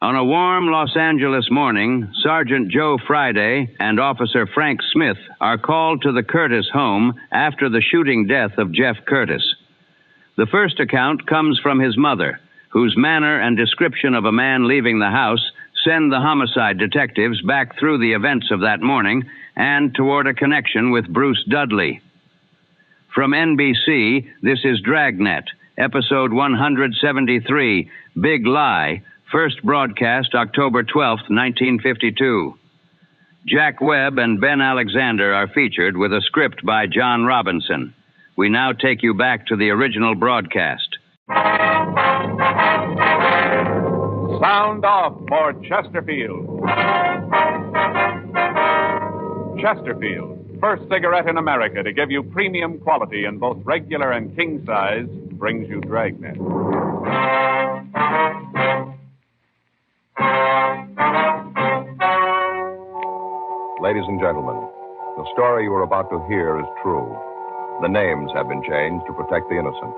On a warm Los Angeles morning, Sergeant Joe Friday and Officer Frank Smith are called to the Curtis home after the shooting death of Jeff Curtis. The first account comes from his mother, whose manner and description of a man leaving the house send the homicide detectives back through the events of that morning and toward a connection with Bruce Dudley. From NBC, this is Dragnet, episode 173, Big Lie, first broadcast October 12th, 1952. Jack Webb and Ben Alexander are featured with a script by John Robinson. We now take you back to the original broadcast. Sound off for Chesterfield. Chesterfield, first cigarette in America to give you premium quality in both regular and king size, brings you Dragnet. Ladies and gentlemen, the story you are about to hear is true. The names have been changed to protect the innocent.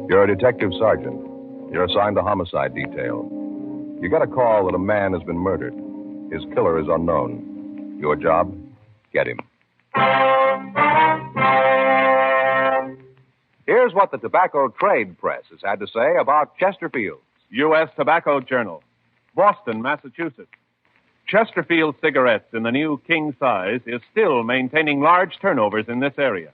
You're a detective sergeant. You're assigned to homicide detail. You get a call that a man has been murdered. His killer is unknown. Your job? Get him. Here's what the tobacco trade press has had to say about Chesterfield's. U.S. Tobacco Journal, Boston, Massachusetts. Chesterfield cigarettes in the new king size is still maintaining large turnovers in this area.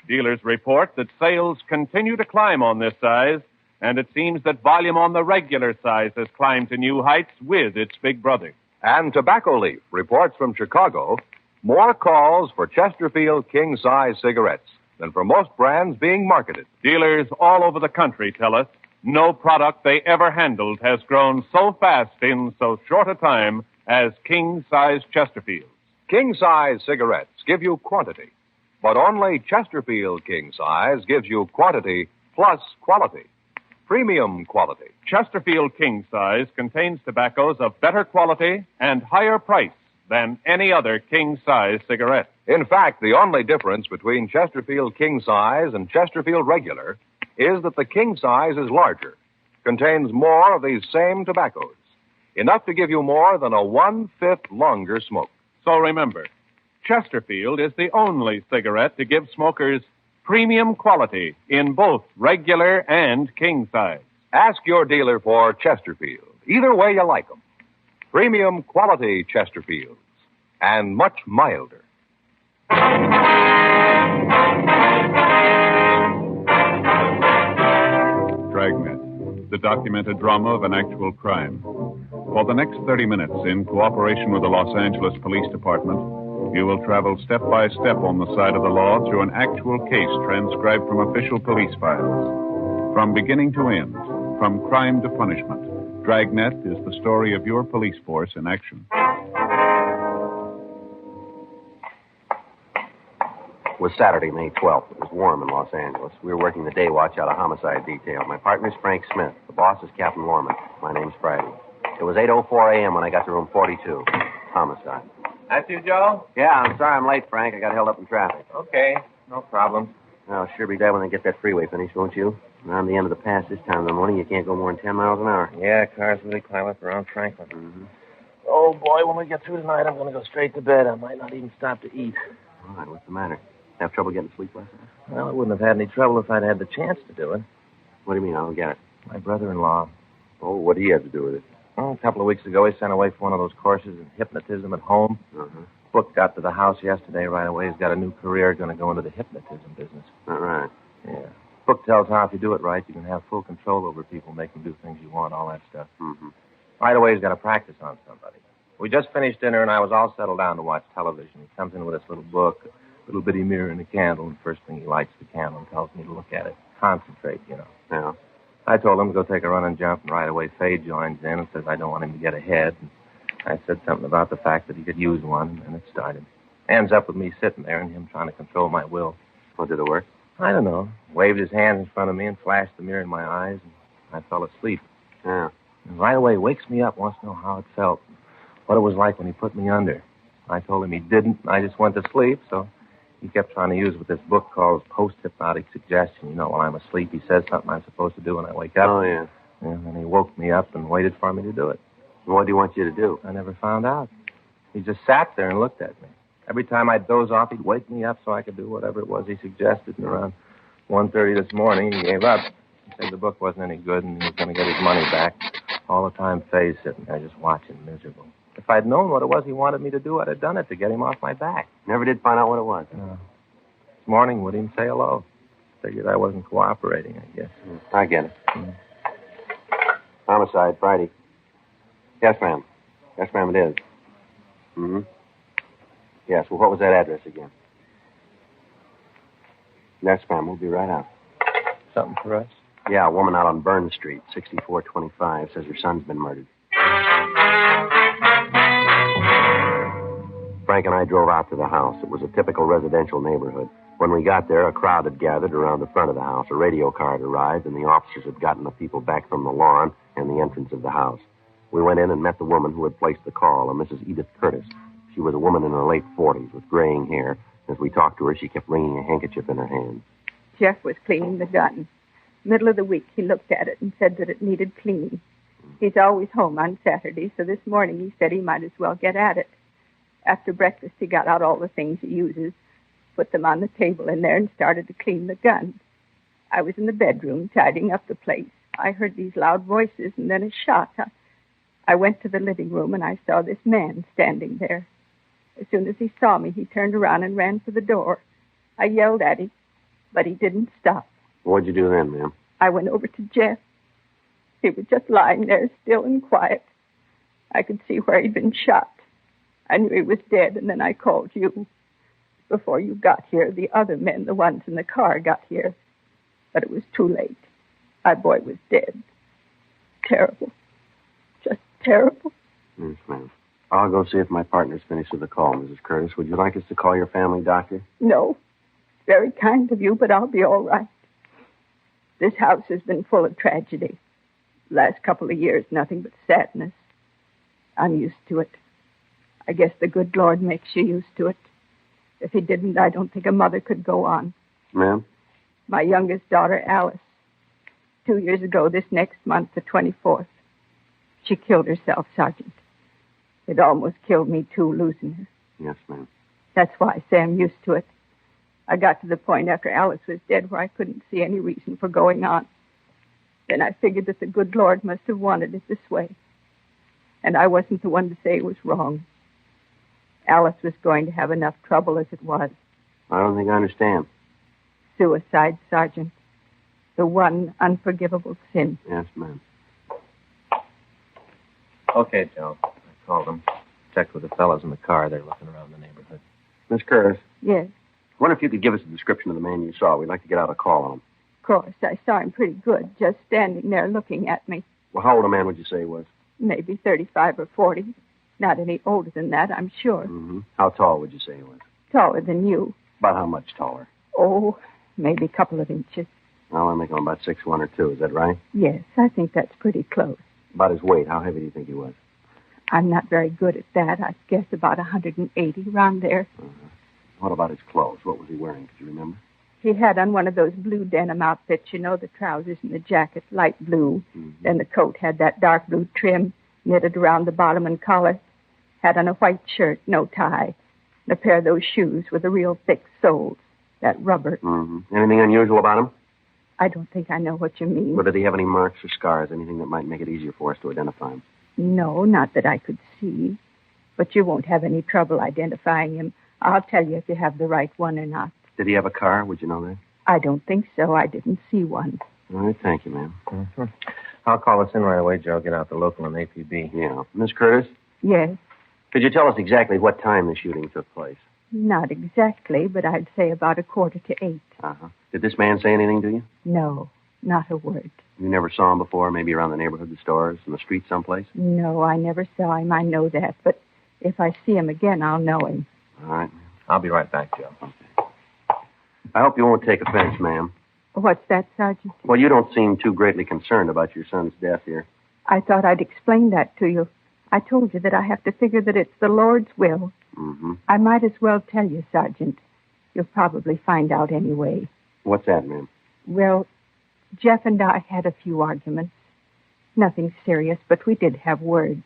Dealers report that sales continue to climb on this size, and it seems that volume on the regular size has climbed to new heights with its big brother. And Tobacco Leaf reports from Chicago more calls for Chesterfield king-size cigarettes than for most brands being marketed. Dealers all over the country tell us no product they ever handled has grown so fast in so short a time as king-size Chesterfields. King-size cigarettes give you quantity, but only Chesterfield king-size gives you quantity plus quality. Premium quality. Chesterfield king size contains tobaccos of better quality and higher price than any other king size cigarette. In fact, the only difference between Chesterfield king size and Chesterfield regular is that the king size is larger, contains more of these same tobaccos, enough to give you more than a 1/5 longer smoke. So remember, Chesterfield is the only cigarette to give smokers premium quality in both regular and king size. Ask your dealer for Chesterfield, either way you like them. Premium quality Chesterfields, and much milder. Dragnet, the documented drama of an actual crime. For the next 30 minutes, in cooperation with the Los Angeles Police Department, you will travel step by step on the side of the law through an actual case transcribed from official police files. From beginning to end, from crime to punishment, Dragnet is the story of your police force in action. It was Saturday, May 12th. It was warm in Los Angeles. We were working the day watch out of homicide detail. My partner's Frank Smith. The boss is Captain Lorman. My name's Friday. It was 8:04 a.m. when I got to room 42. Homicide. That's you, Joe? Yeah, I'm sorry I'm late, Frank. I got held up in traffic. Okay, no problem. I'll sure be glad when they get that freeway finished, won't you? Around the end of the pass this time in the morning, you can't go more than 10 miles an hour. Yeah, cars really climb up around Franklin. Mm-hmm. Oh, boy, when we get through tonight, I'm going to go straight to bed. I might not even stop to eat. All right, what's the matter? Have trouble getting sleep last night? Well, I wouldn't have had any trouble if I'd had the chance to do it. What do you mean? I don't get it. My brother-in-law. Oh, what do you have to do with it? Oh, a couple of weeks ago, he sent away for one of those courses in hypnotism at home. Uh-huh. Book got to the house yesterday right away. He's got a new career, going to go into the hypnotism business. All right. Yeah. Book tells how if you do it right, you can have full control over people, make them do things you want, all that stuff. Mm-hmm. Right away, he's got to practice on somebody. We just finished dinner, and I was all settled down to watch television. He comes in with this little book, a little bitty mirror and a candle, and first thing he lights the candle and tells me to look at it. Concentrate, you know. Yeah. I told him to go take a run and jump, and right away Faye joins in and says I don't want him to get ahead. And I said something about the fact that he could use one, and it started. Ends up with me sitting there and him trying to control my will. Well, did it work? I don't know. Waved his hands in front of me and flashed the mirror in my eyes, and I fell asleep. Yeah. And right away wakes me up, wants to know how it felt, what it was like when he put me under. I told him he didn't, and I just went to sleep, so he kept trying to use with this book called Post-Hypnotic Suggestion. You know, while I'm asleep, he says something I'm supposed to do when I wake up. Oh, yeah. And then he woke me up and waited for me to do it. What do you want you to do? I never found out. He just sat there and looked at me. Every time I'd doze off, he'd wake me up so I could do whatever it was he suggested. And around 1:30 this morning, he gave up. He said the book wasn't any good and he was going to get his money back. All the time, Faye's sitting there just watching, miserable. If I'd known what it was he wanted me to do, I'd have done it to get him off my back. Never did find out what it was. This morning, wouldn't even say hello. Figured I wasn't cooperating, I guess. I get it. Homicide, Friday. Yes, ma'am. Yes, ma'am, it is. Mm-hmm. Yes, well, what was that address again? Yes, ma'am, we'll be right out. Something for us? Yeah, a woman out on Burn Street, 6425, says her son's been murdered. Frank and I drove out to the house. It was a typical residential neighborhood. When we got there, a crowd had gathered around the front of the house. A radio car had arrived, and the officers had gotten the people back from the lawn and the entrance of the house. We went in and met the woman who had placed the call, a Mrs. Edith Curtis. She was a woman in her late 40s with graying hair. As we talked to her, she kept wringing a handkerchief in her hand. Jeff was cleaning the gun. Middle of the week, he looked at it and said that it needed cleaning. He's always home on Saturday, so this morning he said he might as well get at it. After breakfast, he got out all the things he uses, put them on the table in there, and started to clean the gun. I was in the bedroom tidying up the place. I heard these loud voices and then a shot. I went to the living room, and I saw this man standing there. As soon as he saw me, he turned around and ran for the door. I yelled at him, but he didn't stop. What'd you do then, ma'am? I went over to Jeff. He was just lying there, still and quiet. I could see where he'd been shot. I knew he was dead, and then I called you. Before you got here, the other men, the ones in the car, got here. But it was too late. Our boy was dead. Terrible. Just terrible. Yes, ma'am. I'll go see if my partner's finished with the call, Mrs. Curtis. Would you like us to call your family doctor? No. Very kind of you, but I'll be all right. This house has been full of tragedy. Last couple of years, nothing but sadness. I'm used to it. I guess the good Lord makes you used to it. If he didn't, I don't think a mother could go on. Ma'am? My youngest daughter, Alice. 2 years ago, this next month, the 24th. She killed herself, Sergeant. It almost killed me, too, losing her. Yes, ma'am. That's why I say I'm used to it. I got to the point after Alice was dead where I couldn't see any reason for going on. Then I figured that the good Lord must have wanted it this way. And I wasn't the one to say it was wrong. Alice was going to have enough trouble as it was. I don't think I understand. Suicide, Sergeant. The one unforgivable sin. Yes, ma'am. Okay, Joe. I called them. Checked with the fellas in the car. They're looking around the neighborhood. Miss Curtis. Yes. I wonder if you could give us a description of the man you saw. We'd like to get out a call on him. Of course, I saw him pretty good, just standing there looking at me. Well, how old a man would you say he was? Maybe 35 or 40. Not any older than that, I'm sure. Mm-hmm. How tall would you say he was? Taller than you. About how much taller? Oh, maybe a couple of inches. Well, I make him about 6'1" or 2". Is that right? Yes, I think that's pretty close. About his weight. How heavy do you think he was? I'm not very good at that. I guess about 180, around there. Uh-huh. What about his clothes? What was he wearing? Could you remember? He had on one of those blue denim outfits, you know, the trousers and the jacket, light blue. Mm-hmm. Then the coat had that dark blue trim knitted around the bottom and collar. Had on a white shirt, no tie. And a pair of those shoes with the real thick soles, that rubber. Mm-hmm. Anything unusual about him? I don't think I know what you mean. Well, did he have any marks or scars? Anything that might make it easier for us to identify him? No, not that I could see. But you won't have any trouble identifying him. I'll tell you if you have the right one or not. Did he have a car? Would you know that? I don't think so. I didn't see one. All right, thank you, ma'am. Mm-hmm. I'll call us in right away, Joe. Get out the local and APB. Yeah. Miss Curtis? Yes. Could you tell us exactly what time the shooting took place? Not exactly, but I'd say about 7:45. Uh-huh. Did this man say anything to you? No, not a word. You never saw him before, maybe around the neighborhood, the stores, in the street someplace? No, I never saw him. I know that. But if I see him again, I'll know him. All right. I'll be right back, Joe. Okay. I hope you won't take offense, ma'am. What's that, Sergeant? Well, you don't seem too greatly concerned about your son's death here. I thought I'd explain that to you. I told you that I have to figure that it's the Lord's will. Mm-hmm. I might as well tell you, Sergeant. You'll probably find out anyway. What's that, ma'am? Well, Jeff and I had a few arguments. Nothing serious, but we did have words.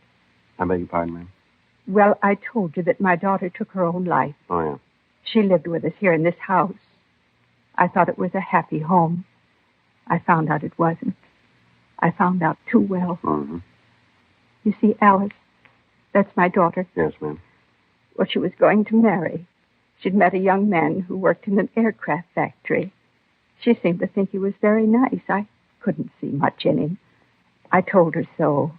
I beg your pardon, ma'am? Well, I told you that my daughter took her own life. Oh, yeah. She lived with us here in this house. I thought it was a happy home. I found out it wasn't. I found out too well. Mm-hmm. You see, Alice, that's my daughter. Yes, ma'am. Well, she was going to marry. She'd met a young man who worked in an aircraft factory. She seemed to think he was very nice. I couldn't see much in him. I told her so.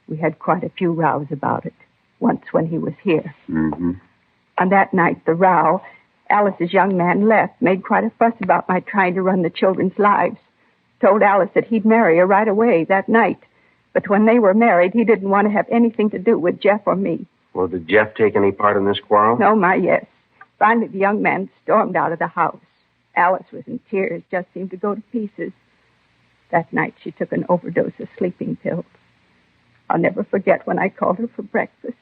We had quite a few rows about it, once when he was here. Mm-hmm. On that night, the row, Alice's young man left, made quite a fuss about my trying to run the children's lives. Told Alice that he'd marry her right away that night. But when they were married, he didn't want to have anything to do with Jeff or me. Well, did Jeff take any part in this quarrel? No, my yes. Finally, the young man stormed out of the house. Alice was in tears, just seemed to go to pieces. That night, she took an overdose of sleeping pills. I'll never forget when I called her for breakfast.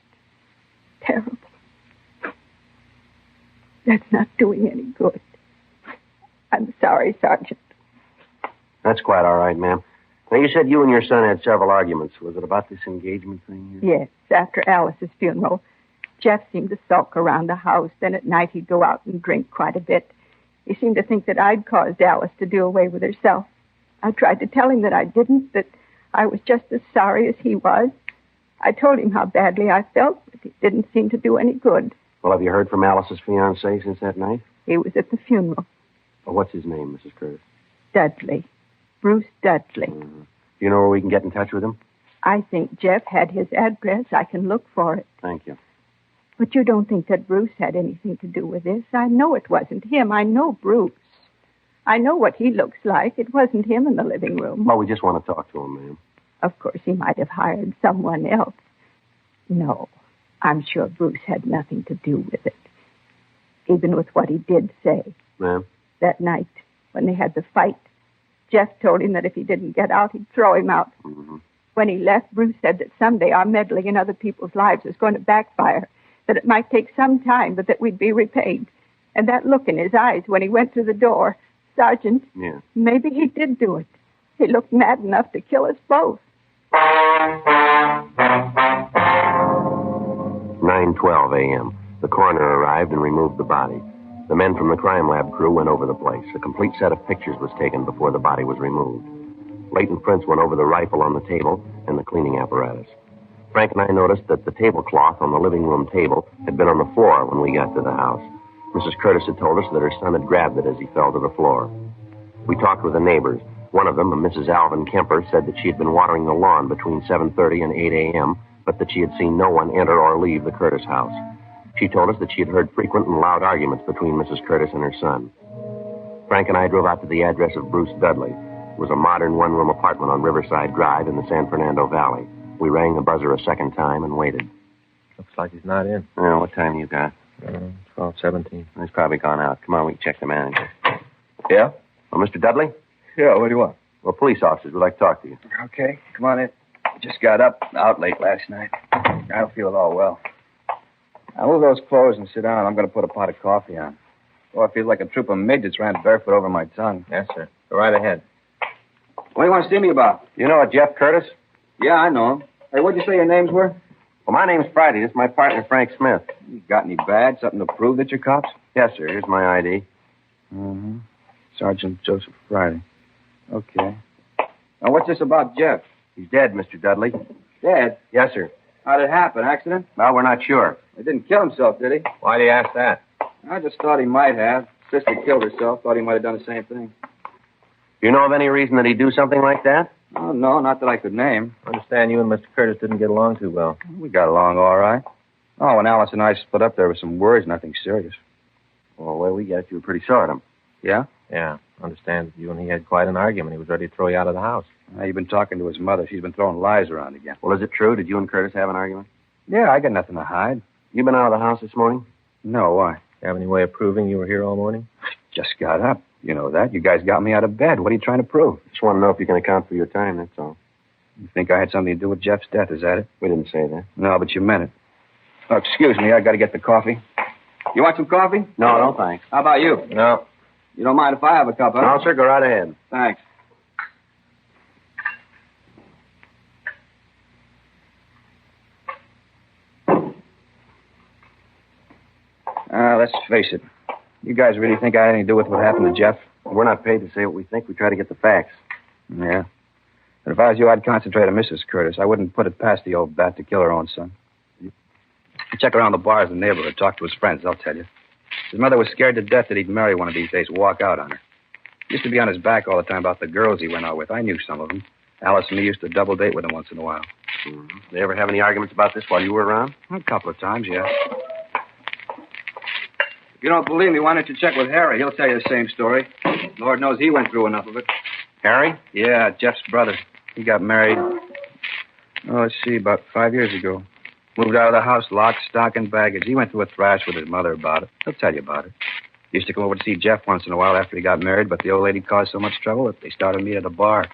Terrible. That's not doing any good. I'm sorry, Sergeant. That's quite all right, ma'am. Now, you said you and your son had several arguments. Was it about this engagement thing? Yes, after Alice's funeral. Jeff seemed to sulk around the house. Then at night he'd go out and drink quite a bit. He seemed to think that I'd caused Alice to do away with herself. I tried to tell him that I didn't, that I was just as sorry as he was. I told him how badly I felt, but it didn't seem to do any good. Well, have you heard from Alice's fiancé since that night? He was at the funeral. Well, what's his name, Mrs. Curtis? Dudley. Bruce Dudley. Do you know where we can get in touch with him? I think Jeff had his address. I can look for it. Thank you. But you don't think that Bruce had anything to do with this? I know it wasn't him. I know Bruce. I know what he looks like. It wasn't him in the living room. Well, we just want to talk to him, ma'am. Of course, he might have hired someone else. No, I'm sure Bruce had nothing to do with it. Even with what he did say. Ma'am? That night, when they had the fight, Jeff told him that if he didn't get out, he'd throw him out. Mm-hmm. When he left, Bruce said that someday our meddling in other people's lives was going to backfire, that it might take some time, but that we'd be repaid. And that look in his eyes when he went through the door, Sergeant, Yeah. Maybe he did do it. He looked mad enough to kill us both. 9:12 a.m. The coroner arrived and removed the body. The men from the crime lab crew went over the place. A complete set of pictures was taken before the body was removed. Latent prints went over the rifle on the table and the cleaning apparatus. Frank and I noticed that the tablecloth on the living room table had been on the floor when we got to the house. Mrs. Curtis had told us that her son had grabbed it as he fell to the floor. We talked with the neighbors. One of them, a Mrs. Alvin Kemper, said that she had been watering the lawn between 7:30 and 8 a.m., but that she had seen no one enter or leave the Curtis house. She told us that she had heard frequent and loud arguments between Mrs. Curtis and her son. Frank and I drove out to the address of Bruce Dudley. It was a modern one-room apartment on Riverside Drive in the San Fernando Valley. We rang the buzzer a second time and waited. Looks like he's not in. Oh, what time you got? 12:17. He's probably gone out. Come on, we can check the manager. Yeah? Well, Mr. Dudley? Yeah, what do you want? Well, police officers would like to talk to you. Okay, come on in. Just got up, out late last night. I don't feel at all well. Now move those clothes and sit down. I'm going to put a pot of coffee on. Oh, I feel like a troop of midgets ran barefoot over my tongue. Yes, sir. Go right ahead. What do you want to see me about? You know a Jeff Curtis? Yeah, I know him. Hey, what'd you say your names were? Well, my name's Friday. This is my partner, Frank Smith. You got any badge? Something to prove that you're cops? Yes, sir. Here's my ID. Mm-hmm. Sergeant Joseph Friday. Okay. Now, what's this about Jeff? He's dead, Mr. Dudley. Dead? Yes, sir. How'd it happen? Accident? Well, we're not sure. He didn't kill himself, did he? Why do you ask that? I just thought he might have. Sister killed herself. Thought he might have done the same thing. Do you know of any reason that he'd do something like that? Oh, no, not that I could name. I understand you and Mr. Curtis didn't get along too well. We got along all right. Oh, when Alice and I split up, there were some words, nothing serious. Well, the way we get it, you were pretty sore at him. Yeah? Yeah, I understand you and he had quite an argument. He was ready to throw you out of the house. You've been talking to his mother. She's been throwing lies around again. Well, is it true? Did you and Curtis have an argument? Yeah, I got nothing to hide. You been out of the house this morning? No, why? You have any way of proving you were here all morning? Just got up. You know that. You guys got me out of bed. What are you trying to prove? Just want to know if you can account for your time, that's all. You think I had something to do with Jeff's death, is that it? We didn't say that. No, but you meant it. Oh, excuse me, I got to get the coffee. You want some coffee? No, thanks. How about you? No. You don't mind if I have a cup, huh? No, sir, go right ahead. Thanks. Let's face it. You guys really think I had anything to do with what happened to Jeff? We're not paid to say what we think. We try to get the facts. Yeah. But if I was you, I'd concentrate on Mrs. Curtis. I wouldn't put it past the old bat to kill her own son. You check around the bars in the neighborhood, talk to his friends, they'll tell you. His mother was scared to death that he'd marry one of these days, walk out on her. He used to be on his back all the time about the girls he went out with. I knew some of them. Alice and me used to double date with him once in a while. Mm-hmm. They ever have any arguments about this while you were around? A couple of times, yeah. If you don't believe me, why don't you check with Harry? He'll tell you the same story. Lord knows he went through enough of it. Harry? Yeah, Jeff's brother. He got married, let's see, about 5 years ago. Moved out of the house, lock, stock, and baggage. He went through a thrash with his mother about it. He'll tell you about it. Used to come over to see Jeff once in a while after he got married, but the old lady caused so much trouble that they started me at a bar.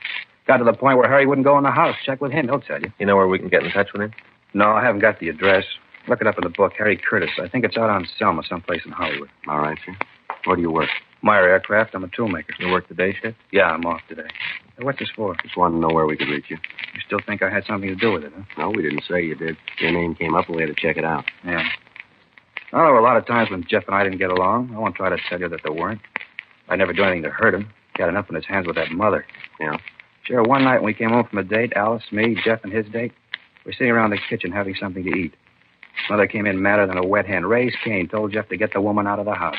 Got to the point where Harry wouldn't go in the house. Check with him, he'll tell you. You know where we can get in touch with him? No, I haven't got the address. Look it up in the book, Harry Curtis. I think it's out on Selma, someplace in Hollywood. All right, sir. Where do you work? Meyer Aircraft. I'm a toolmaker. You work the day shift? Yeah, I'm off today. Hey, what's this for? Just wanted to know where we could reach you. You still think I had something to do with it, huh? No, we didn't say you did. Your name came up and we had to check it out. Yeah. Well, there were a lot of times when Jeff and I didn't get along. I won't try to tell you that there weren't. I'd never do anything to hurt him. He had enough on his hands with that mother. Yeah? Sure, one night when we came home from a date, Alice, me, Jeff, and his date, we were sitting around the kitchen having something to eat. Mother came in madder than a wet hen, raised Cain, told Jeff to get the woman out of the house.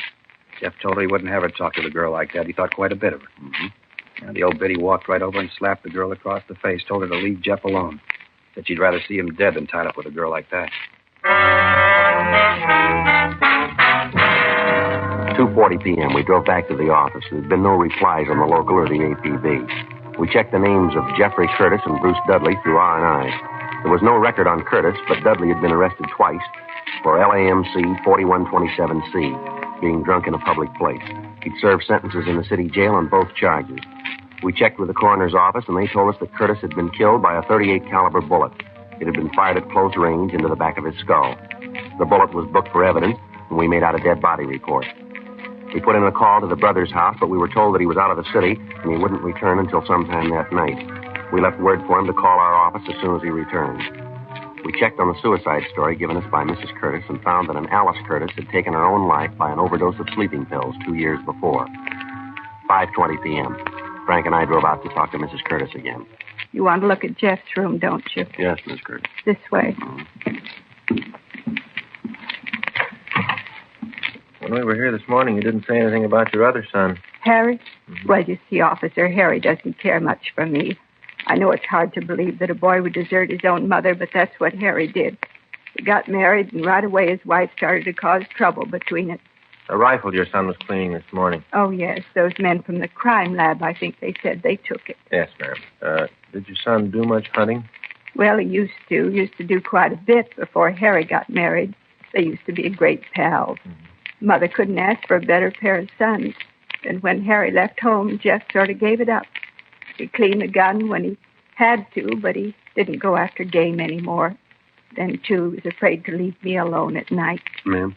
Jeff told her he wouldn't have her talk to the girl like that. He thought quite a bit of her. Mm-hmm. The old biddy walked right over and slapped the girl across the face, told her to leave Jeff alone. Said she'd rather see him dead than tied up with a girl like that. 2:40 p.m. We drove back to the office. There'd been no replies on the local or the APB. We checked the names of Jeffrey Curtis and Bruce Dudley through R&I. There was no record on Curtis, but Dudley had been arrested twice for LAMC 4127C, being drunk in a public place. He'd served sentences in the city jail on both charges. We checked with the coroner's office, and they told us that Curtis had been killed by a .38 caliber bullet. It had been fired at close range into the back of his skull. The bullet was booked for evidence, and we made out a dead body report. We put in a call to the brother's house, but we were told that he was out of the city, and he wouldn't return until sometime that night. We left word for him to call our office as soon as he returned. We checked on the suicide story given us by Mrs. Curtis and found that an Alice Curtis had taken her own life by an overdose of sleeping pills 2 years before. 5:20 p.m. Frank and I drove out to talk to Mrs. Curtis again. You want to look at Jeff's room, don't you? Yes, Miss Curtis. This way. When we were here this morning, you didn't say anything about your other son. Harry? Mm-hmm. Well, you see, Officer, Harry doesn't care much for me. I know it's hard to believe that a boy would desert his own mother, but that's what Harry did. He got married, and right away his wife started to cause trouble between us. The rifle your son was cleaning this morning. Oh, yes. Those men from the crime lab, I think they said they took it. Yes, ma'am. Did your son do much hunting? Well, he used to. He used to do quite a bit before Harry got married. They used to be great pals. Mm-hmm. Mother couldn't ask for a better pair of sons. And when Harry left home, Jeff sort of gave it up. He cleaned the gun when he had to, but he didn't go after game anymore. Then, too, he was afraid to leave me alone at night. Ma'am?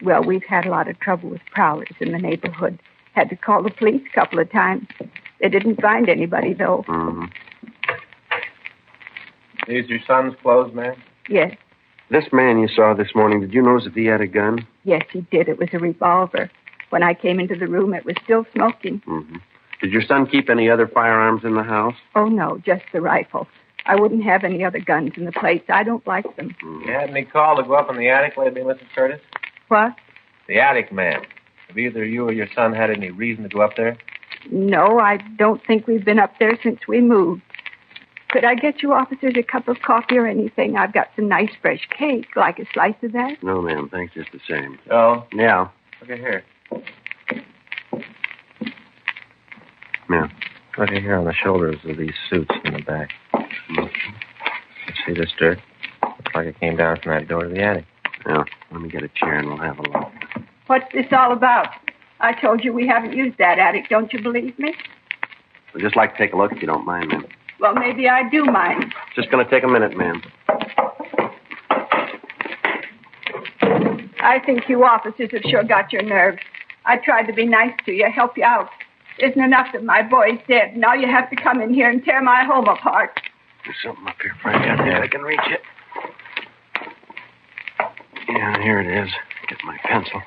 Well, we've had a lot of trouble with prowlers in the neighborhood. Had to call the police a couple of times. They didn't find anybody, though. Mm-hmm. These your son's clothes, ma'am? Yes. This man you saw this morning, did you notice if he had a gun? Yes, he did. It was a revolver. When I came into the room, it was still smoking. Mm-hmm. Did your son keep any other firearms in the house? Oh, no, just the rifle. I wouldn't have any other guns in the place. I don't like them. You had any call to go up in the attic lately, Mrs. Curtis? What? The attic, ma'am. Have either you or your son had any reason to go up there? No, I don't think we've been up there since we moved. Could I get you officers a cup of coffee or anything? I've got some nice fresh cake. Like a slice of that? No, ma'am. Thanks, just the same. Oh? Yeah. Look at here. Yeah. Look at here on the shoulders of these suits in the back. You see this dirt? Looks like it came down from that door to the attic. Yeah. Let me get a chair and we'll have a look. What's this all about? I told you we haven't used that attic. Don't you believe me? I'd just like to take a look if you don't mind, ma'am. Well, maybe I do mind. Just going to take a minute, ma'am. I think you officers have sure got your nerve. I tried to be nice to you, help you out. Isn't enough that my boy's dead. Now you have to come in here and tear my home apart. There's something up here, Frank. I think I can reach it. Yeah, here it is. Get my pencil.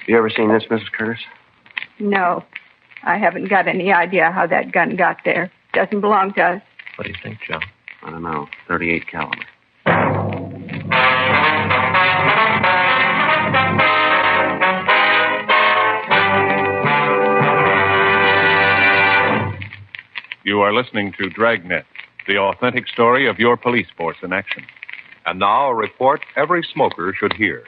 You ever seen this, Mrs. Curtis? No. I haven't got any idea how that gun got there. Doesn't belong to us. What do you think, Joe? I don't know. 38 caliber. You are listening to Dragnet, the authentic story of your police force in action. And now a report every smoker should hear.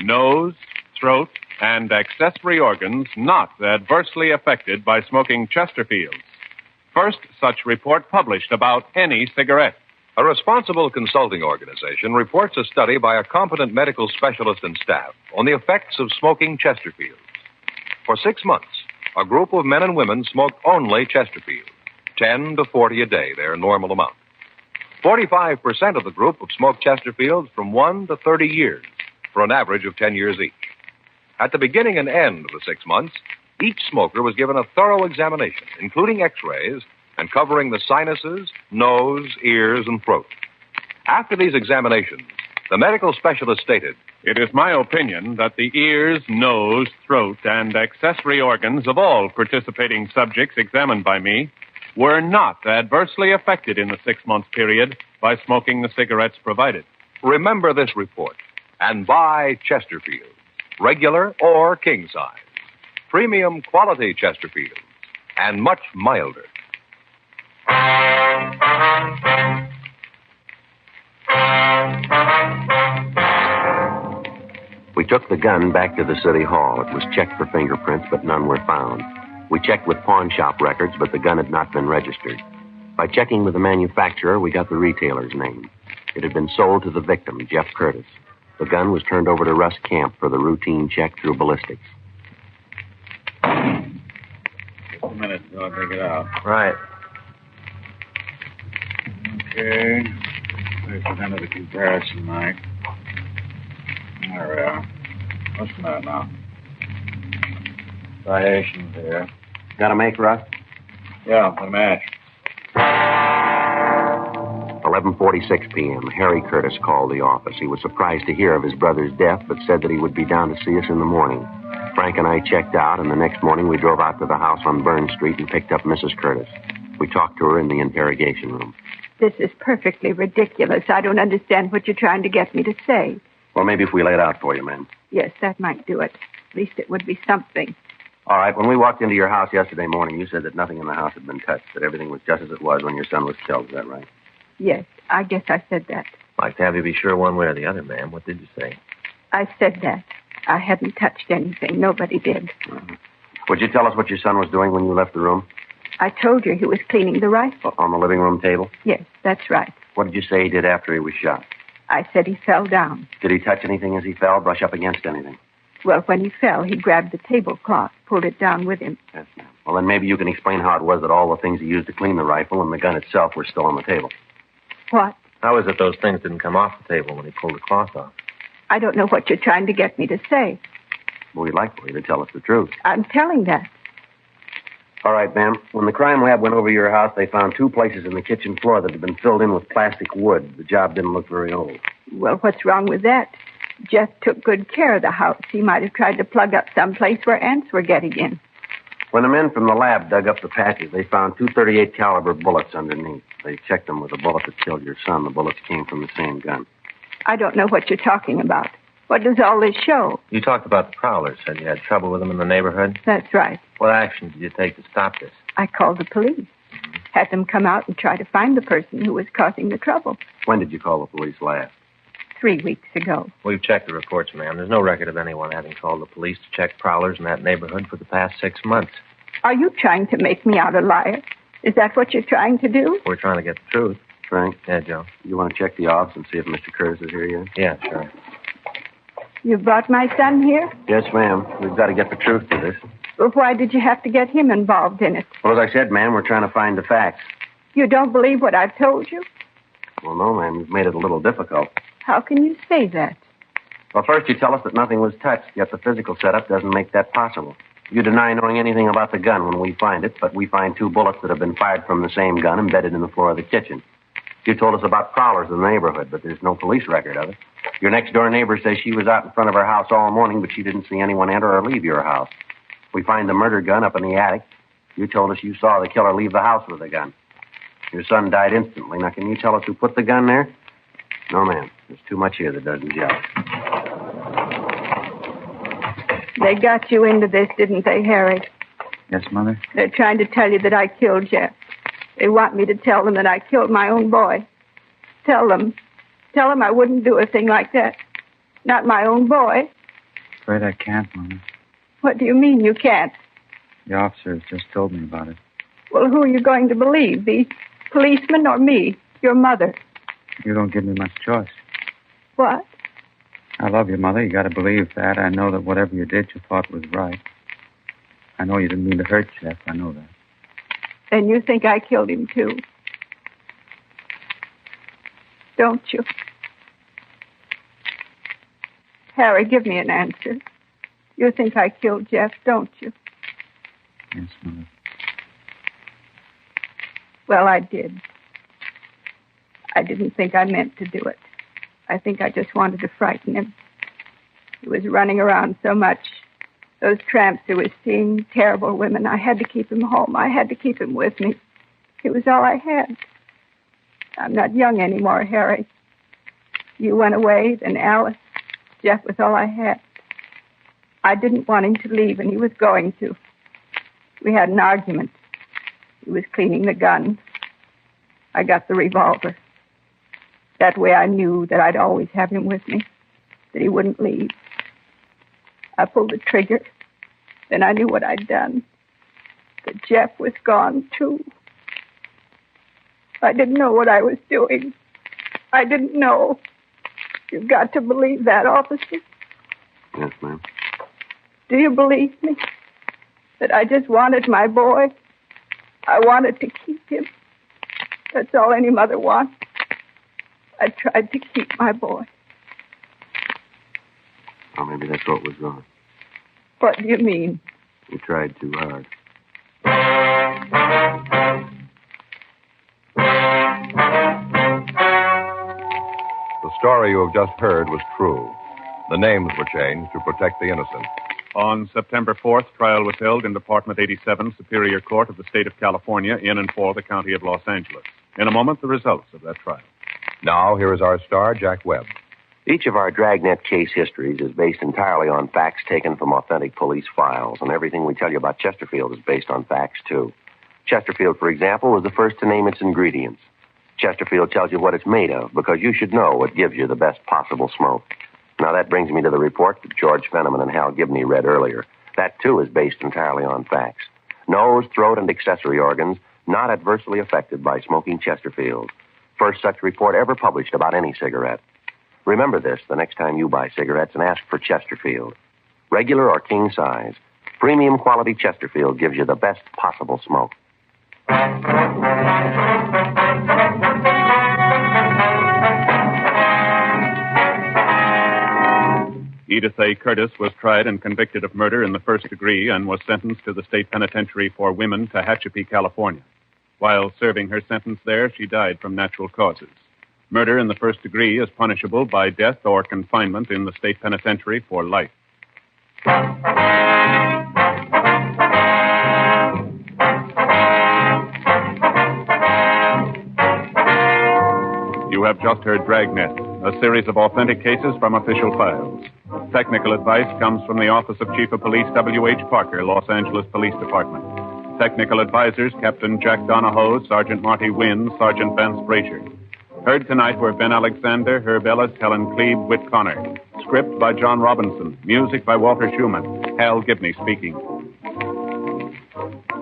Nose, throat, and accessory organs not adversely affected by smoking Chesterfields. First such report published about any cigarette. A responsible consulting organization reports a study by a competent medical specialist and staff on the effects of smoking Chesterfields. For 6 months, a group of men and women smoked only Chesterfields, 10 to 40 a day, their normal amount. 45% of the group have smoked Chesterfields from 1 to 30 years, for an average of 10 years each. At the beginning and end of the 6 months, each smoker was given a thorough examination, including x-rays, and covering the sinuses, nose, ears, and throat. After these examinations, the medical specialist stated, It is my opinion that the ears, nose, throat, and accessory organs of all participating subjects examined by me were not adversely affected in the 6-month period by smoking the cigarettes provided. remember this report and buy Chesterfields, regular or king size. Premium quality Chesterfields, and much milder. We took the gun back to the city hall. It was checked for fingerprints, but none were found. We checked with pawn shop records, but the gun had not been registered. By checking with the manufacturer, we got the retailer's name. It had been sold to the victim, Jeff Curtis. The gun was turned over to Russ Camp for the routine check through ballistics. Just a minute till I take it out. Right. Okay. There's the end of the comparison, Mike. There we are. What's the matter now? Striations here. Got a make, Russ? Yeah, the match. 11:46 p.m. Harry Curtis called the office. He was surprised to hear of his brother's death, but said that he would be down to see us in the morning. Frank and I checked out, and the next morning we drove out to the house on Burn Street and picked up Mrs. Curtis. We talked to her in the interrogation room. This is perfectly ridiculous. I don't understand what you're trying to get me to say. Well, maybe if we lay it out for you, ma'am. Yes, that might do it. At least it would be something. All right, when we walked into your house yesterday morning, you said that nothing in the house had been touched, that everything was just as it was when your son was killed. Is that right? Yes, I guess I said that. Like to have you be sure one way or the other, ma'am. What did you say? I said that. I hadn't touched anything. Nobody did. Mm-hmm. Would you tell us what your son was doing when you left the room? I told you he was cleaning the rifle. On the living room table? Yes, that's right. What did you say he did after he was shot? I said he fell down. Did he touch anything as he fell, brush up against anything? Well, when he fell, he grabbed the tablecloth, pulled it down with him. Yes, ma'am. Well, then maybe you can explain how it was that all the things he used to clean the rifle and the gun itself were still on the table. What? How is it those things didn't come off the table when he pulled the cloth off? I don't know what you're trying to get me to say. Well, we'd like for you to tell us the truth. I'm telling that. All right, ma'am. When the crime lab went over your house, they found 2 places in the kitchen floor that had been filled in with plastic wood. The job didn't look very old. Well, what's wrong with that? Jeff took good care of the house. He might have tried to plug up some place where ants were getting in. When the men from the lab dug up the patches, they found 2 .38 caliber bullets underneath. They checked them with the bullet that killed your son. The bullets came from the same gun. I don't know what you're talking about. What does all this show? You talked about the prowlers. Said you had trouble with them in the neighborhood. That's right. What action did you take to stop this? I called the police. Had them come out and try to find the person who was causing the trouble. When did you call the police last? 3 weeks ago. We've checked the reports, ma'am. There's no record of anyone having called the police to check prowlers in that neighborhood for the past 6 months. Are you trying to make me out a liar? Is that what you're trying to do? We're trying to get the truth. Frank? Yeah, Joe. You want to check the office and see if Mr. Curtis is here yet? Yeah, sure. You brought my son here? Yes, ma'am. We've got to get the truth to this. Well, why did you have to get him involved in it? Well, as I said, ma'am, we're trying to find the facts. You don't believe what I've told you? Well, no, ma'am. You've made it a little difficult. How can you say that? Well, first you tell us that nothing was touched, yet the physical setup doesn't make that possible. You deny knowing anything about the gun when we find it, but we find 2 bullets that have been fired from the same gun embedded in the floor of the kitchen. You told us about prowlers in the neighborhood, but there's no police record of it. Your next-door neighbor says she was out in front of her house all morning, but she didn't see anyone enter or leave your house. We find the murder gun up in the attic. You told us you saw the killer leave the house with the gun. Your son died instantly. Now, can you tell us who put the gun there? No, ma'am. There's too much here that doesn't gel. They got you into this, didn't they, Harry? Yes, Mother? They're trying to tell you that I killed Jeff. They want me to tell them that I killed my own boy. Tell them I wouldn't do a thing like that. Not my own boy. Afraid I can't, Mother. What do you mean you can't? The officers just told me about it. Well, who are you going to believe? The policeman or me, your mother? You don't give me much choice. What? I love you, Mother. You got to believe that. I know that whatever you did, you thought was right. I know you didn't mean to hurt Jeff. I know that. And you think I killed him, too? Don't you? Harry, give me an answer. You think I killed Jeff, don't you? Yes, Mother. Well, I did. I didn't think I meant to do it. I think I just wanted to frighten him. He was running around so much. Those tramps who was seeing terrible women. I had to keep him home. I had to keep him with me. It was all I had. I'm not young anymore, Harry. You went away, then Alice. Jeff was all I had. I didn't want him to leave, and he was going to. We had an argument. He was cleaning the gun. I got the revolver. That way I knew that I'd always have him with me, that he wouldn't leave. I pulled the trigger. Then I knew what I'd done. That Jeff was gone, too. I didn't know what I was doing. I didn't know. You've got to believe that, officer. Yes, ma'am. Do you believe me? That I just wanted my boy? I wanted to keep him. That's all any mother wants. I tried to keep my boy. Or maybe that's what was wrong. What do you mean? You tried too hard. The story you have just heard was true. The names were changed to protect the innocent. On September 4th, trial was held in Department 87, Superior Court of the State of California, in and for the County of Los Angeles. In a moment, the results of that trial. Now, here is our star, Jack Webb. Each of our Dragnet case histories is based entirely on facts taken from authentic police files, and everything we tell you about Chesterfield is based on facts, too. Chesterfield, for example, was the first to name its ingredients. Chesterfield tells you what it's made of, because you should know what gives you the best possible smoke. Now, that brings me to the report that George Fenneman and Hal Gibney read earlier. That, too, is based entirely on facts. Nose, throat, and accessory organs not adversely affected by smoking Chesterfield. First such report ever published about any cigarette. Remember this the next time you buy cigarettes and ask for Chesterfield. Regular or king size, premium quality Chesterfield gives you the best possible smoke. Edith A. Curtis was tried and convicted of murder in the first degree and was sentenced to the state penitentiary for women, Tehachapi, California. While serving her sentence there, she died from natural causes. Murder in the first degree is punishable by death or confinement in the state penitentiary for life. You have just heard Dragnet, a series of authentic cases from official files. Technical advice comes from the Office of Chief of Police W.H. Parker, Los Angeles Police Department. Technical advisors, Captain Jack Donahoe, Sergeant Marty Wynn, Sergeant Vance Frazier. Heard tonight were Ben Alexander, Herb Ellis, Helen Klebe, Whit Connor. Script by John Robinson. Music by Walter Schumann. Hal Gibney speaking.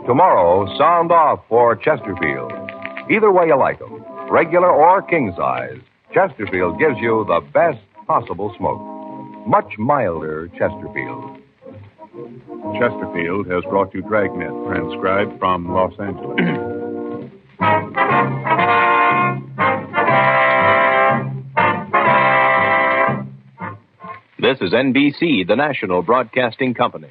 Tomorrow, sound off for Chesterfield. Either way you like them, regular or king size, Chesterfield gives you the best possible smoke. Much milder Chesterfield. Chesterfield has brought you Dragnet, transcribed from Los Angeles. This is NBC, the national broadcasting company.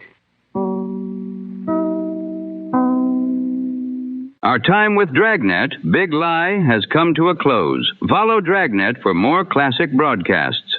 Our time with Dragnet, Big Lie, has come to a close. Follow Dragnet for more classic broadcasts.